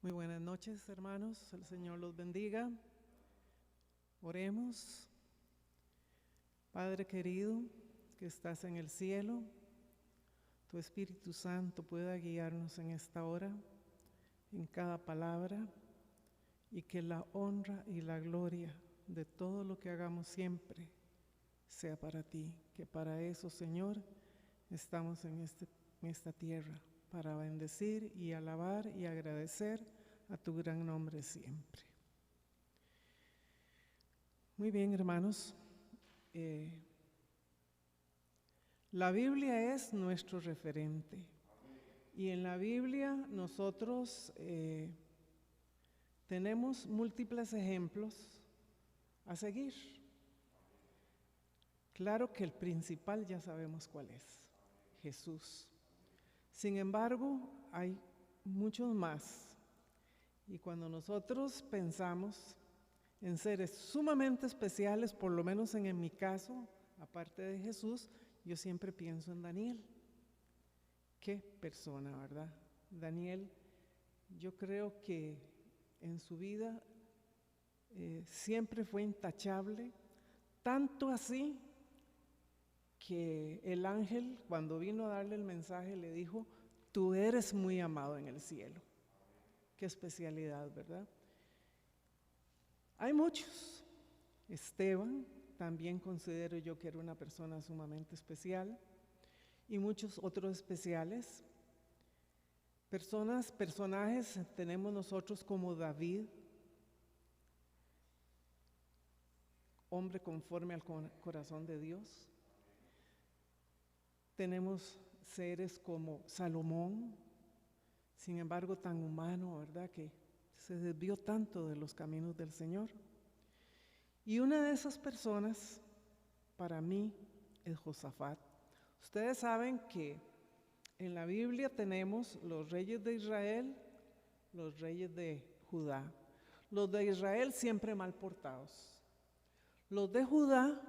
Muy buenas noches, hermanos. El Señor los bendiga. Oremos. Padre querido, que estás en el cielo, tu Espíritu Santo pueda guiarnos en esta hora, en cada palabra, y que la honra y la gloria de todo lo que hagamos siempre sea para ti, que para eso, Señor, estamos en esta tierra, para bendecir y alabar y agradecer a tu gran nombre siempre. Muy bien, hermanos. La Biblia es nuestro referente. Y en la Biblia nosotros tenemos múltiples ejemplos a seguir. Claro que el principal ya sabemos cuál es, Jesús. Sin embargo, hay muchos más. Y cuando nosotros pensamos en seres sumamente especiales, por lo menos en mi caso, aparte de Jesús, yo siempre pienso en Daniel. Qué persona, ¿verdad? Daniel, yo creo que en su vida siempre fue intachable, tanto así que el ángel, cuando vino a darle el mensaje, le dijo: tú eres muy amado en el cielo. Qué especialidad, ¿verdad? Hay muchos. Esteban, también considero yo que era una persona sumamente especial, y muchos otros especiales. Personajes tenemos nosotros como David, hombre conforme al corazón de Dios. Tenemos seres como Salomón, sin embargo tan humano, ¿verdad?, que se desvió tanto de los caminos del Señor. Y una de esas personas, para mí, es Josafat. Ustedes saben que en la Biblia tenemos los reyes de Israel, los reyes de Judá. Los de Israel siempre mal portados. Los de Judá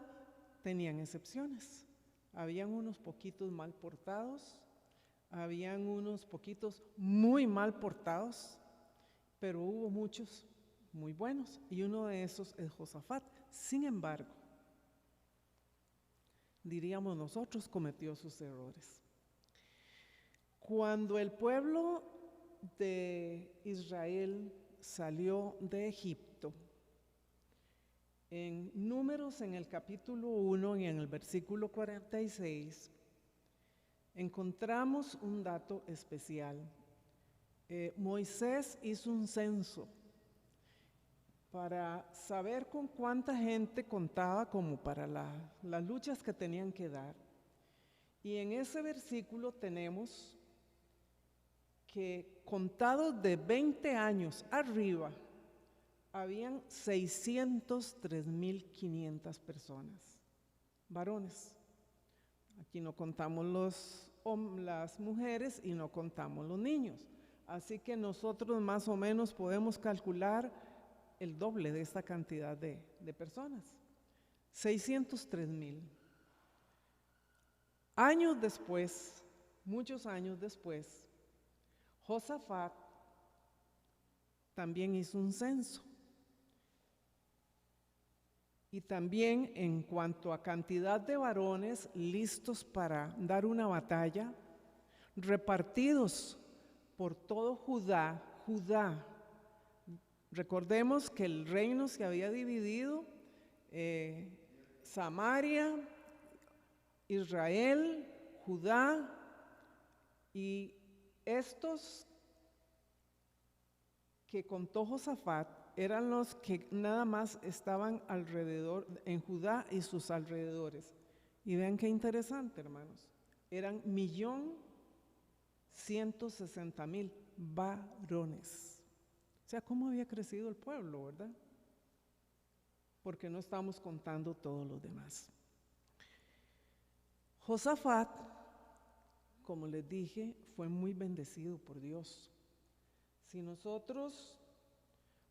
tenían excepciones. Habían unos poquitos mal portados, habían unos poquitos muy mal portados, pero hubo muchos muy buenos, y uno de esos es Josafat. Sin embargo, diríamos nosotros, cometió sus errores. Cuando el pueblo de Israel salió de Egipto, en Números, en el capítulo 1 y en el versículo 46, encontramos un dato especial. Moisés hizo un censo para saber con cuánta gente contaba como para las luchas que tenían que dar. Y en ese versículo tenemos que contados de 20 años arriba, habían 603,500 personas, varones. Aquí no contamos las mujeres y no contamos los niños. Así que nosotros más o menos podemos calcular el doble de esta cantidad de personas. 603,000. Años después, muchos años después, Josafat también hizo un censo. Y también en cuanto a cantidad de varones listos para dar una batalla, repartidos por todo Judá. Recordemos que el reino se había dividido, Samaria, Israel, Judá, y estos que contó Josafat eran los que nada más estaban alrededor, en Judá y sus alrededores. Y vean qué interesante, hermanos. Eran 1,160,000 varones. O sea, ¿cómo había crecido el pueblo, verdad? Porque no estamos contando todos los demás. Josafat, como les dije, fue muy bendecido por Dios. Si nosotros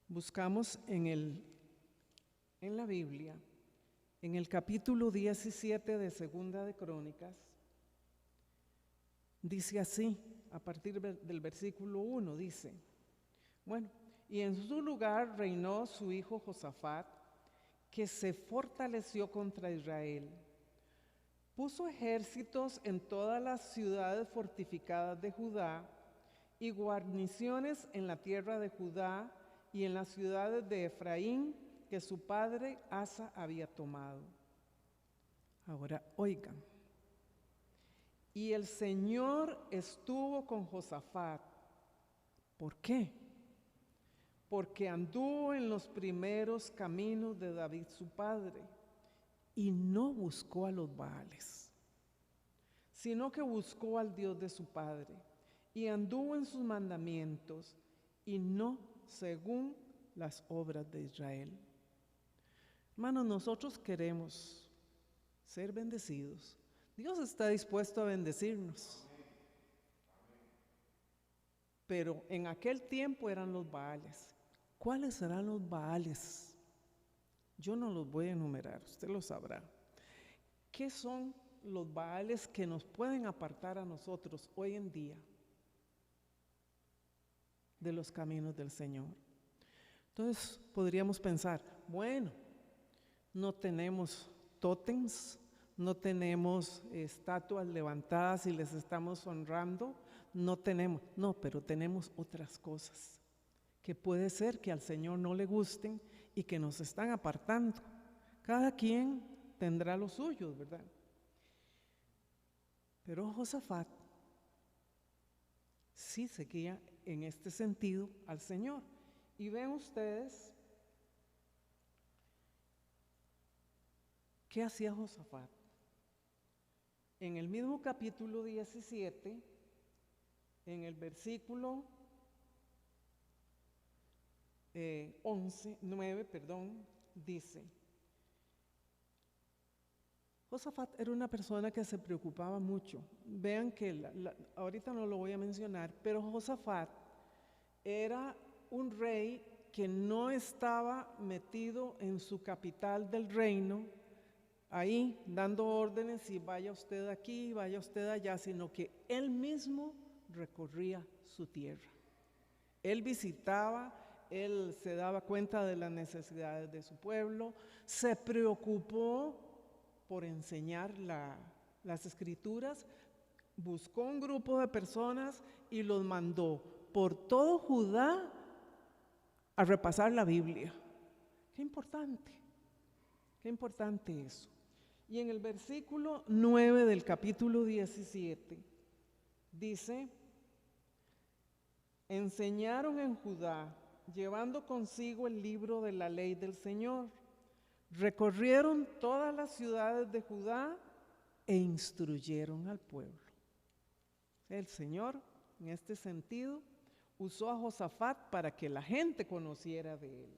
buscamos en la Biblia, en el capítulo 17 de Segunda de Crónicas, dice así, a partir del versículo 1, dice: Bueno, y en su lugar reinó su hijo Josafat, que se fortaleció contra Israel. Puso ejércitos en todas las ciudades fortificadas de Judá y guarniciones en la tierra de Judá y en las ciudades de Efraín que su padre Asa había tomado. Ahora oigan. Y el Señor estuvo con Josafat. ¿Por qué? Porque anduvo en los primeros caminos de David su padre y no buscó a los Baales, sino que buscó al Dios de su padre y anduvo en sus mandamientos y no según las obras de Israel. Hermanos, nosotros queremos ser bendecidos. Dios está dispuesto a bendecirnos. Pero en aquel tiempo eran los Baales. ¿Cuáles serán los Baales? Yo no los voy a enumerar, usted lo sabrá. ¿Qué son los Baales que nos pueden apartar a nosotros hoy en día de los caminos del Señor? Entonces podríamos pensar, bueno, no tenemos tótems, no tenemos estatuas levantadas y les estamos honrando, no, pero tenemos otras cosas que puede ser que al Señor no le gusten y que nos están apartando. Cada quien tendrá los suyos, ¿verdad? Pero Josafat sí seguía en este sentido al Señor. Y ven ustedes qué hacía Josafat. En el mismo capítulo 17, en el versículo 9, dice: Josafat era una persona que se preocupaba mucho. Vean que ahorita no lo voy a mencionar, pero Josafat era un rey que no estaba metido en su capital del reino, ahí dando órdenes y vaya usted aquí, vaya usted allá, sino que él mismo recorría su tierra. Él visitaba, él se daba cuenta de las necesidades de su pueblo, se preocupó por enseñar las escrituras, buscó un grupo de personas y los mandó por todo Judá a repasar la Biblia. Qué importante eso. Y en el versículo 9 del capítulo 17 dice: enseñaron en Judá, llevando consigo el libro de la ley del Señor. Recorrieron todas las ciudades de Judá e instruyeron al pueblo. El Señor, en este sentido, usó a Josafat para que la gente conociera de él.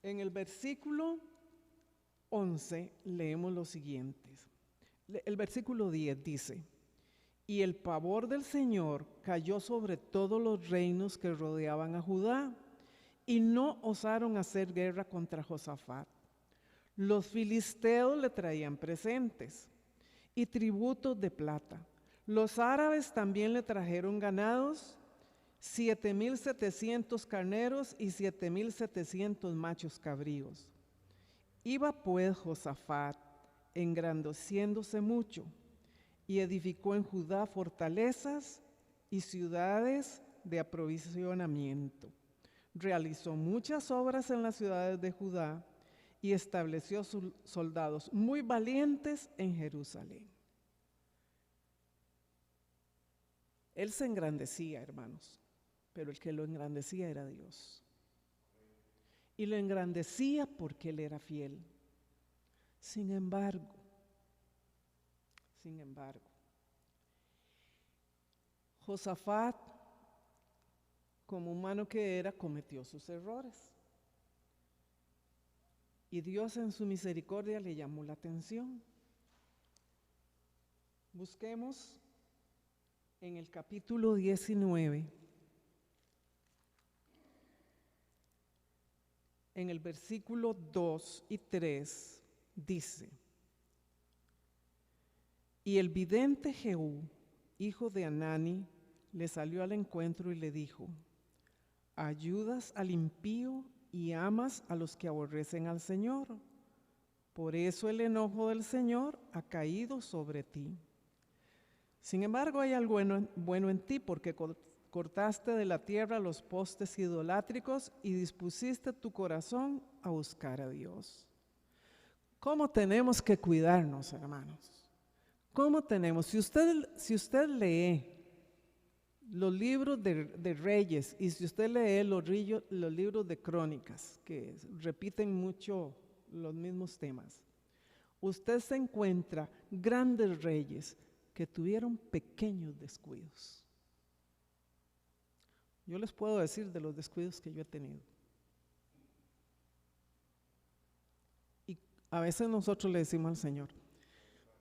En el versículo 11 leemos lo siguiente. El versículo 10 dice: y el pavor del Señor cayó sobre todos los reinos que rodeaban a Judá, y no osaron hacer guerra contra Josafat. Los filisteos le traían presentes y tributos de plata. Los árabes también le trajeron ganados, 7,700 carneros y 7,700 machos cabríos. Iba pues Josafat engrandeciéndose mucho, y edificó en Judá fortalezas y ciudades de aprovisionamiento. Realizó muchas obras en las ciudades de Judá y estableció soldados muy valientes en Jerusalén. Él se engrandecía, hermanos, pero el que lo engrandecía era Dios. Y lo engrandecía porque él era fiel. Sin embargo, Josafat, como humano que era, cometió sus errores. Y Dios en su misericordia le llamó la atención. Busquemos en el capítulo 19, en el versículo 2 y 3, dice: y el vidente Jehú, hijo de Anani, le salió al encuentro y le dijo: ayudas al impío y amas a los que aborrecen al Señor. Por eso el enojo del Señor ha caído sobre ti. Sin embargo, hay algo bueno en ti, porque cortaste de la tierra los postes idolátricos y dispusiste tu corazón a buscar a Dios. ¿Cómo tenemos que cuidarnos, hermanos? ¿Cómo tenemos? Si usted lee los libros de Reyes y si usted lee los libros de Crónicas, que repiten mucho los mismos temas, usted se encuentra grandes reyes que tuvieron pequeños descuidos. Yo les puedo decir de los descuidos que yo he tenido. Y a veces nosotros le decimos al Señor: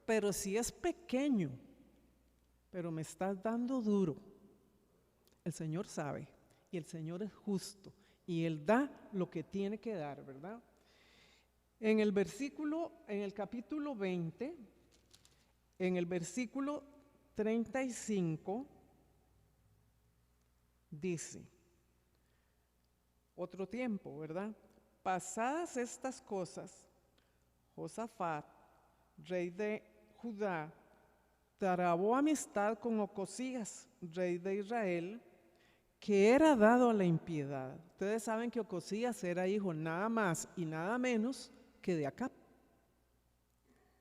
pero si es pequeño, pero me estás dando duro. El Señor sabe y el Señor es justo y Él da lo que tiene que dar, ¿verdad? En el capítulo 20, en el versículo 35, dice, otro tiempo, ¿verdad? Pasadas estas cosas, Josafat, rey de Judá, trabó amistad con Ocosías, rey de Israel, que era dado a la impiedad. Ustedes saben que Ocosías era hijo nada más y nada menos que de Acab.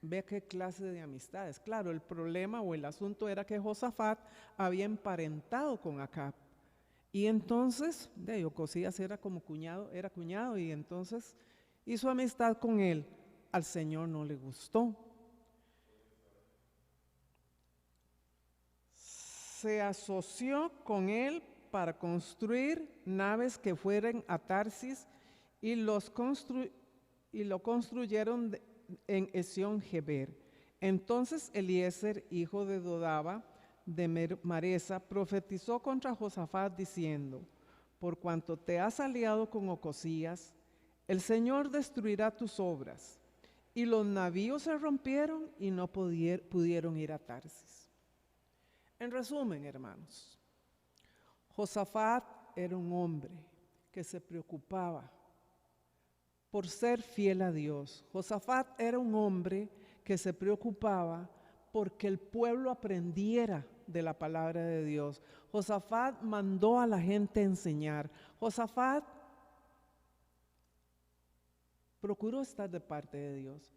Vea qué clase de amistades. Claro, el problema o el asunto era que Josafat había emparentado con Acab. Y entonces, Ocosías era cuñado, y entonces hizo amistad con él. Al Señor no le gustó. Se asoció con él para construir naves que fueran a Tarsis y lo construyeron en Esión-Geber. Entonces Eliezer, hijo de Dodava, de Maresa, profetizó contra Josafat diciendo: por cuanto te has aliado con Ocosías, el Señor destruirá tus obras. Y los navíos se rompieron y no pudieron ir a Tarsis. En resumen, hermanos, Josafat era un hombre que se preocupaba por ser fiel a Dios. Josafat era un hombre que se preocupaba porque el pueblo aprendiera de la palabra de Dios. Josafat mandó a la gente a enseñar. Josafat procuró estar de parte de Dios.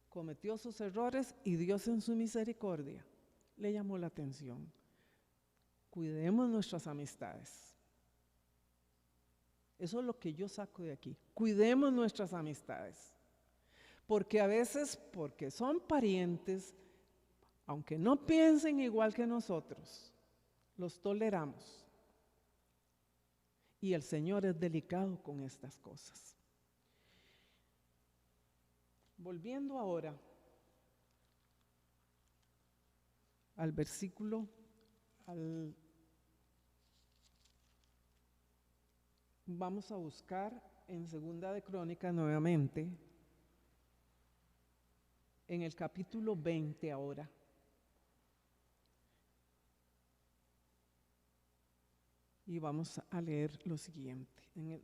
Cometió sus errores y Dios en su misericordia le llamó la atención. Cuidemos nuestras amistades. Eso es lo que yo saco de aquí. Cuidemos nuestras amistades. Porque a veces, porque son parientes, aunque no piensen igual que nosotros, los toleramos. Y el Señor es delicado con estas cosas. Volviendo ahora al versículo, vamos a buscar en Segunda de Crónicas nuevamente, en el capítulo 20 ahora. Y vamos a leer lo siguiente, en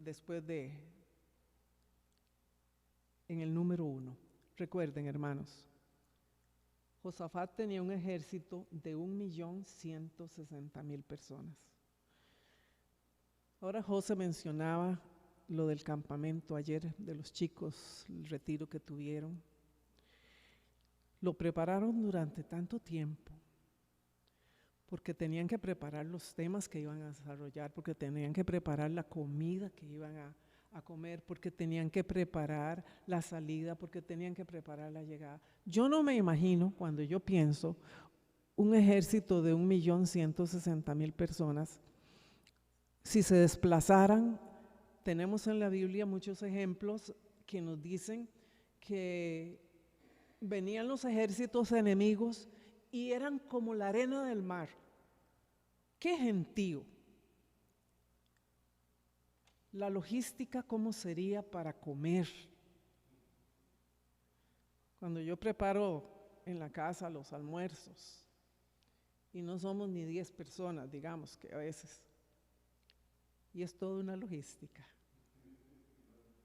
el número 1. Recuerden, hermanos, Josafat tenía un ejército de 1.160.000 personas. Ahora José mencionaba lo del campamento ayer de los chicos, el retiro que tuvieron. Lo prepararon durante tanto tiempo porque tenían que preparar los temas que iban a desarrollar, porque tenían que preparar la comida que iban a comer, porque tenían que preparar la salida, porque tenían que preparar la llegada. Yo no me imagino, cuando yo pienso, un ejército de 1.160.000 personas, si se desplazaran. Tenemos en la Biblia muchos ejemplos que nos dicen que venían los ejércitos enemigos y eran como la arena del mar. ¡Qué gentío! La logística, ¿cómo sería para comer? Cuando yo preparo en la casa los almuerzos y no somos ni 10 personas, digamos que a veces. Y es toda una logística.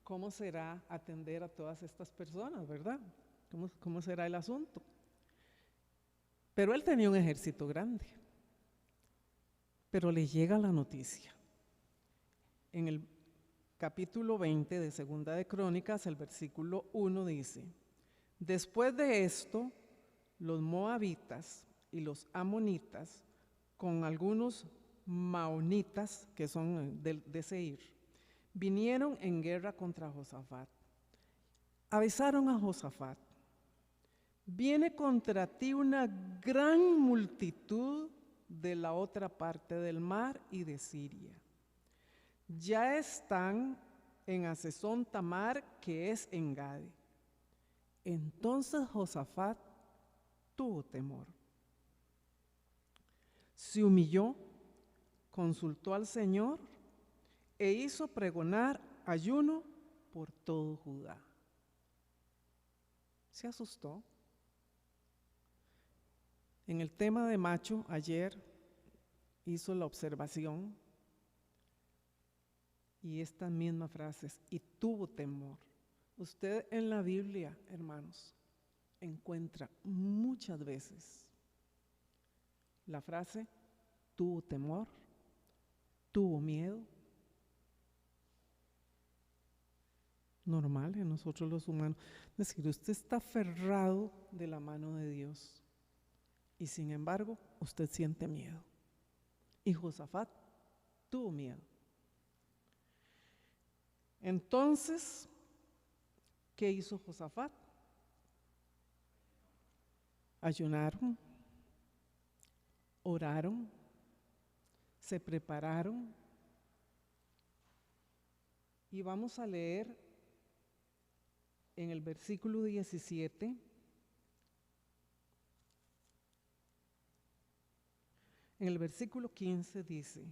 ¿Cómo será atender a todas estas personas, verdad? ¿Cómo será el asunto? Pero él tenía un ejército grande. Pero le llega la noticia. En el capítulo 20 de Segunda de Crónicas, el versículo 1 dice: después de esto, los moabitas y los amonitas, con algunos maonitas, que son de Seir, vinieron en guerra contra Josafat. Avisaron a Josafat: viene contra ti una gran multitud de la otra parte del mar y de Siria. Ya están en Hazezón Tamar, que es en Gade. Entonces Josafat tuvo temor. Se humilló, consultó al Señor e hizo pregonar ayuno por todo Judá. Se asustó. En el tema de macho, ayer hizo la observación y estas mismas frases, y tuvo temor. Usted en la Biblia, hermanos, encuentra muchas veces la frase tuvo temor, tuvo miedo. Normal en nosotros los humanos. Es decir, usted está aferrado de la mano de Dios y sin embargo usted siente miedo. Y Josafat tuvo miedo. Entonces, ¿qué hizo Josafat? Ayunaron, oraron, se prepararon y vamos a leer en el versículo 17. En el versículo 15 dice: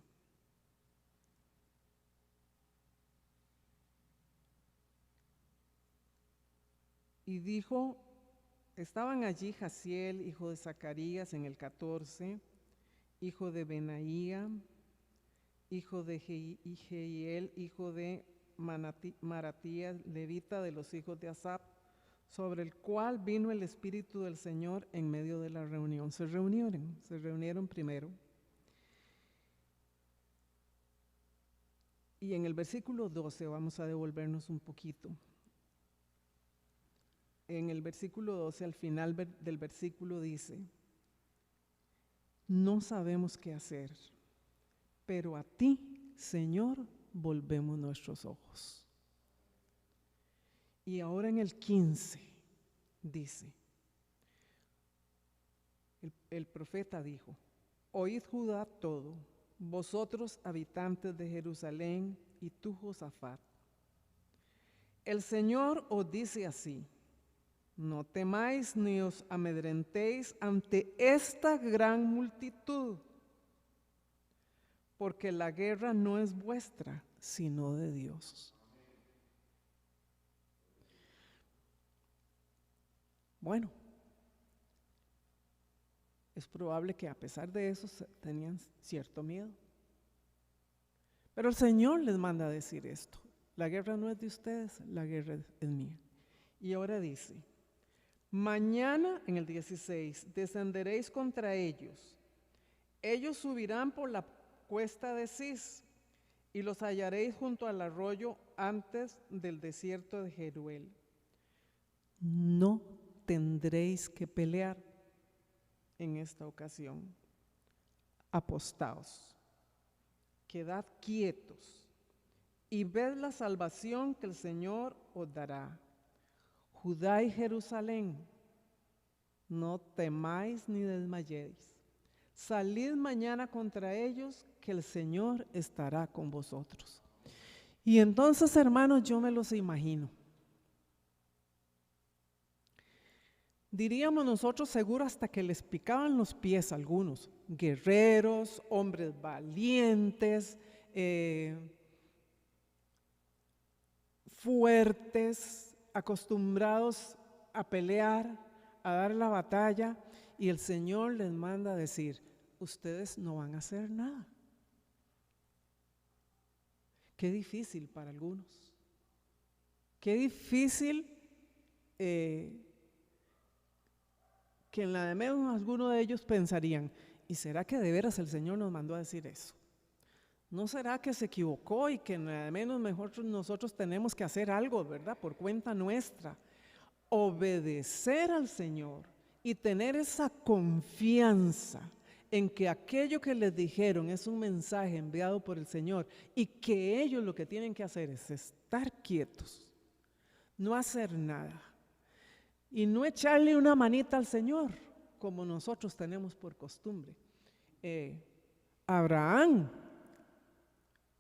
y dijo, estaban allí Jaziel, hijo de Zacarías, en el 14, hijo de Benaía, hijo de Jehiel, hijo de Maratías, levita de los hijos de Asaf, sobre el cual vino el Espíritu del Señor en medio de la reunión. Se reunieron primero. Y en el versículo 12 vamos a devolvernos un poquito. En el versículo 12, al final del versículo dice: no sabemos qué hacer, pero a ti, Señor, volvemos nuestros ojos. Y ahora en el 15 dice, el profeta dijo: oíd Judá todo, vosotros habitantes de Jerusalén y tú Josafat. El Señor os dice así: no temáis ni os amedrentéis ante esta gran multitud, porque la guerra no es vuestra, sino de Dios. Bueno, es probable que a pesar de eso tenían cierto miedo. Pero el Señor les manda a decir esto: la guerra no es de ustedes, la guerra es mía. Y ahora dice: mañana, en el 16, descenderéis contra ellos. Ellos subirán por la cuesta de Cis y los hallaréis junto al arroyo antes del desierto de Jeruel. No tendréis que pelear en esta ocasión. Apostaos, quedad quietos y ved la salvación que el Señor os dará. Judá y Jerusalén, no temáis ni desmayéis. Salid mañana contra ellos, que el Señor estará con vosotros. Y entonces, hermanos, yo me los imagino. Diríamos nosotros seguro hasta que les picaban los pies a algunos. Guerreros, hombres valientes, fuertes, acostumbrados a pelear, a dar la batalla, y el Señor les manda a decir: ustedes no van a hacer nada. Qué difícil para algunos. Qué difícil que en la de menos algunos de ellos pensarían, ¿y será que de veras el Señor nos mandó a decir eso? ¿No será que se equivocó y que en la de menos mejor nosotros tenemos que hacer algo, verdad? Por cuenta nuestra. Obedecer al Señor y tener esa confianza en que aquello que les dijeron es un mensaje enviado por el Señor y que ellos lo que tienen que hacer es estar quietos, no hacer nada y no echarle una manita al Señor como nosotros tenemos por costumbre. Abraham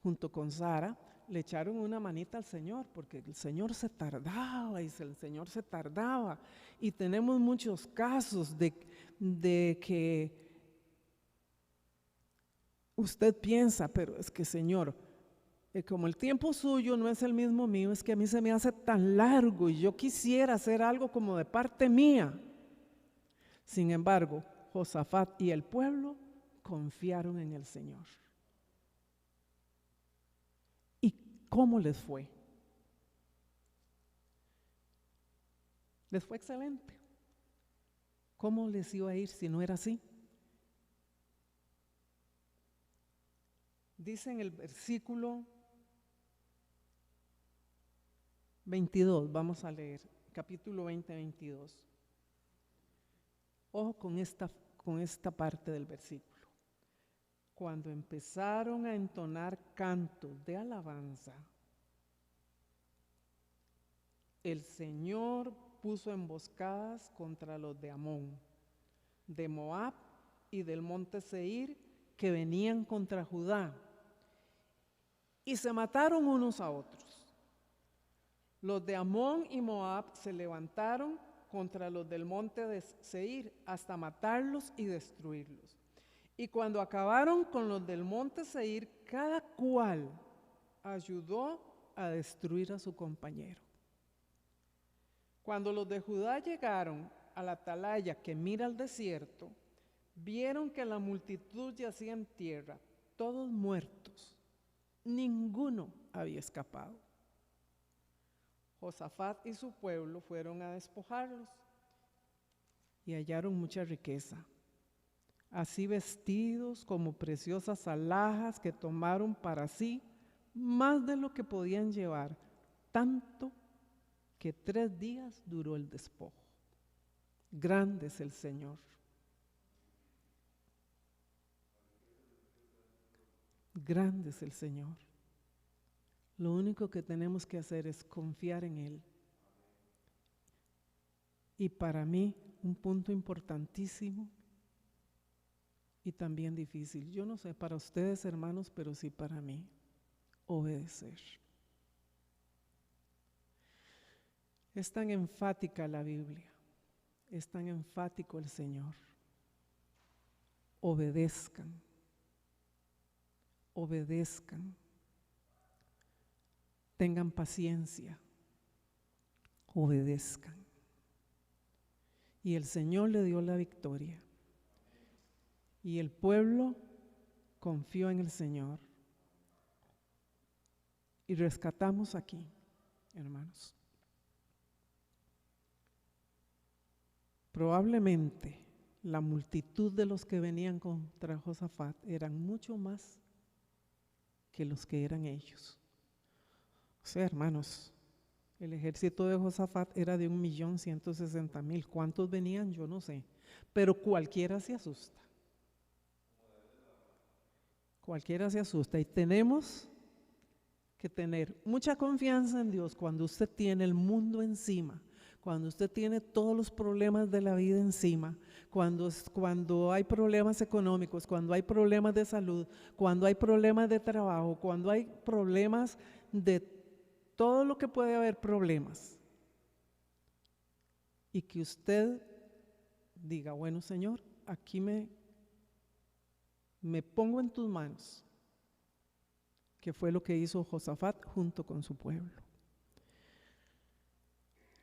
junto con Sara le echaron una manita al Señor porque el Señor se tardaba y el Señor se tardaba, y tenemos muchos casos de que usted piensa, pero es que Señor, como el tiempo suyo no es el mismo mío, es que a mí se me hace tan largo y yo quisiera hacer algo como de parte mía. Sin embargo, Josafat y el pueblo confiaron en el Señor. ¿Y cómo les fue? Les fue excelente. ¿Cómo les iba a ir si no era así? Dice en el versículo 22, vamos a leer, capítulo 20, 22. Ojo con esta parte del versículo. Cuando empezaron a entonar cantos de alabanza, el Señor puso emboscadas contra los de Amón, de Moab y del monte Seir, que venían contra Judá, y se mataron unos a otros. Los de Amón y Moab se levantaron contra los del monte de Seir hasta matarlos y destruirlos. Y cuando acabaron con los del monte Seir, cada cual ayudó a destruir a su compañero. Cuando los de Judá llegaron a la atalaya que mira al desierto, vieron que la multitud yacía en tierra, todos muertos. Ninguno había escapado. Josafat y su pueblo fueron a despojarlos y hallaron mucha riqueza, así vestidos como preciosas alhajas que tomaron para sí, más de lo que podían llevar, tanto que 3 días duró el despojo. Grande es el Señor. Grande es el Señor. Lo único que tenemos que hacer es confiar en Él. Y para mí, un punto importantísimo y también difícil, yo no sé para ustedes, hermanos, pero sí para mí, obedecer. Es tan enfática la Biblia, es tan enfático el Señor. Obedezcan, obedezcan, tengan paciencia, obedezcan. Y el Señor le dio la victoria. Y el pueblo confió en el Señor. Y rescatamos aquí, hermanos. Probablemente la multitud de los que venían contra Josafat eran mucho más que los que eran ellos. O sea, hermanos, el ejército de Josafat era de 1.160.000. ¿Cuántos venían? Yo no sé. Pero cualquiera se asusta. Cualquiera se asusta. Y tenemos que tener mucha confianza en Dios cuando usted tiene el mundo encima, cuando usted tiene todos los problemas de la vida encima, cuando hay problemas económicos, cuando hay problemas de salud, cuando hay problemas de trabajo, cuando hay problemas de todo lo que puede haber problemas. Y que usted diga, bueno, Señor, aquí me pongo en tus manos, que fue lo que hizo Josafat junto con su pueblo.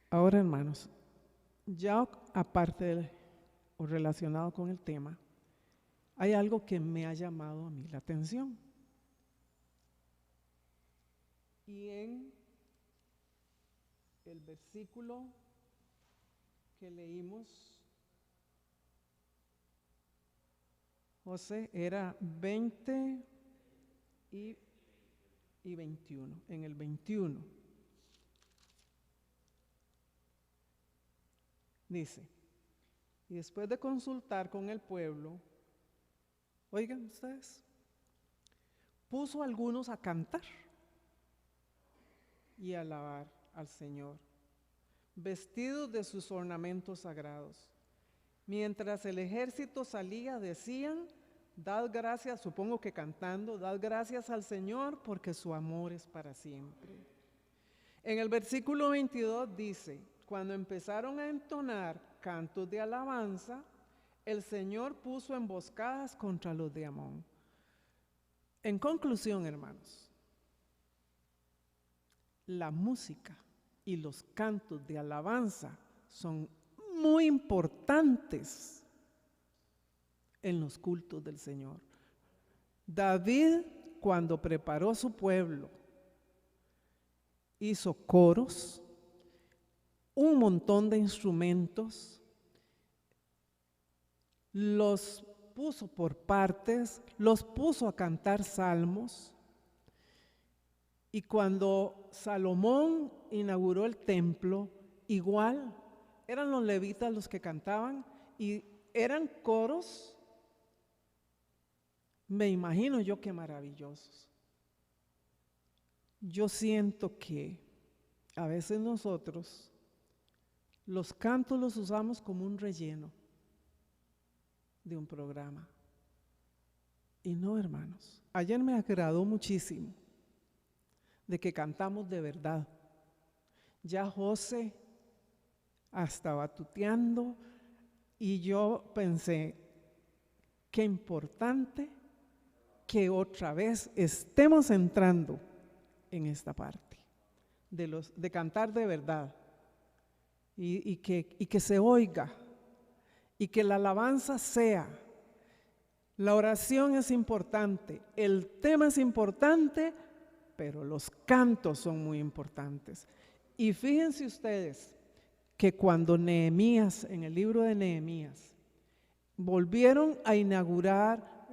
Ahora, hermanos, ya aparte o relacionado con el tema, hay algo que me ha llamado a mí la atención. Y en el versículo que leímos, José, era 20 y 21. En el 21 dice, y después de consultar con el pueblo, oigan ustedes, puso a algunos a cantar y a alabar al Señor, vestidos de sus ornamentos sagrados. Mientras el ejército salía, decían, dad gracias, supongo que cantando, dad gracias al Señor porque su amor es para siempre. En el versículo 22 dice, cuando empezaron a entonar cantos de alabanza, el Señor puso emboscadas contra los de Amón. En conclusión, hermanos, la música y los cantos de alabanza son muy importantes en los cultos del Señor. David, cuando preparó su pueblo, hizo coros, un montón de instrumentos, los puso por partes, los puso a cantar salmos. Y cuando Salomón inauguró el templo, igual eran los levitas los que cantaban y eran coros, me imagino yo que maravillosos. Yo siento que a veces nosotros los cantos los usamos como un relleno de un programa. Y no, hermanos, ayer me agradó muchísimo de que cantamos de verdad. Ya José estaba tuteando y yo pensé, qué importante que otra vez estemos entrando en esta parte de cantar de verdad y que se oiga y que la alabanza sea. La oración es importante, el tema es importante, pero los cantos son muy importantes. Y fíjense ustedes que cuando Nehemías, en el libro de Nehemías, volvieron a inaugurar,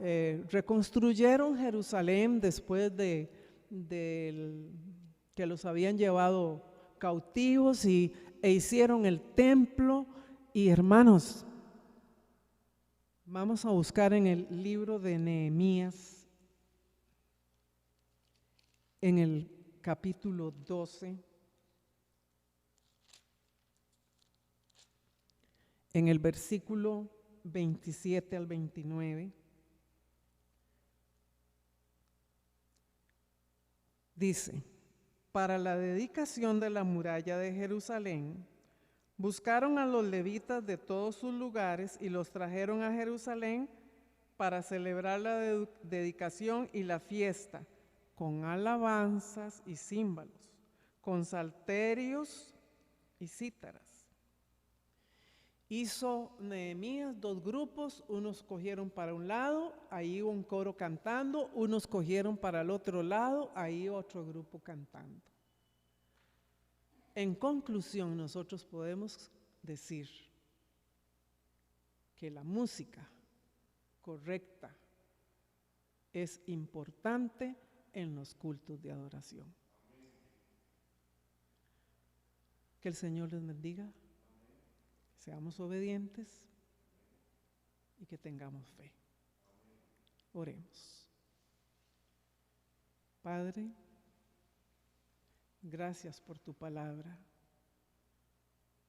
reconstruyeron Jerusalén después de que los habían llevado cautivos e hicieron el templo. Y hermanos, vamos a buscar en el libro de Nehemías, en el capítulo 12, en el versículo 27 al 29, dice, para la dedicación de la muralla de Jerusalén, buscaron a los levitas de todos sus lugares y los trajeron a Jerusalén para celebrar la dedicación y la fiesta, con alabanzas y címbalos, con salterios y cítaras. Hizo Nehemías 2 grupos, unos cogieron para un lado, ahí iba un coro cantando, unos cogieron para el otro lado, ahí otro grupo cantando. En conclusión, nosotros podemos decir que la música correcta es importante en los cultos de adoración. Que el Señor les bendiga. Seamos obedientes y que tengamos fe. Oremos. Padre, gracias por tu palabra.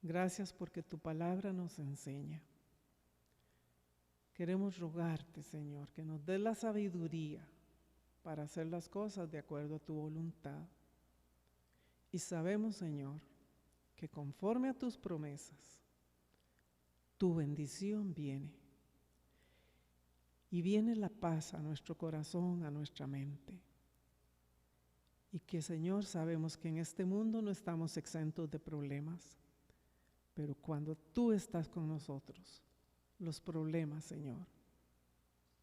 Gracias porque tu palabra nos enseña. Queremos rogarte, Señor, que nos des la sabiduría para hacer las cosas de acuerdo a tu voluntad. Y sabemos, Señor, que conforme a tus promesas, tu bendición viene. Y viene la paz a nuestro corazón, a nuestra mente. Y que, Señor, sabemos que en este mundo no estamos exentos de problemas. Pero cuando tú estás con nosotros, los problemas, Señor,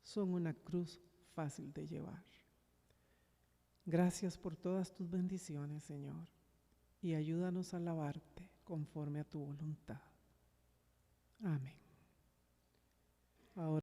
son una cruz fácil de llevar. Gracias por todas tus bendiciones, Señor, y ayúdanos a alabarte conforme a tu voluntad. Amén. Ahora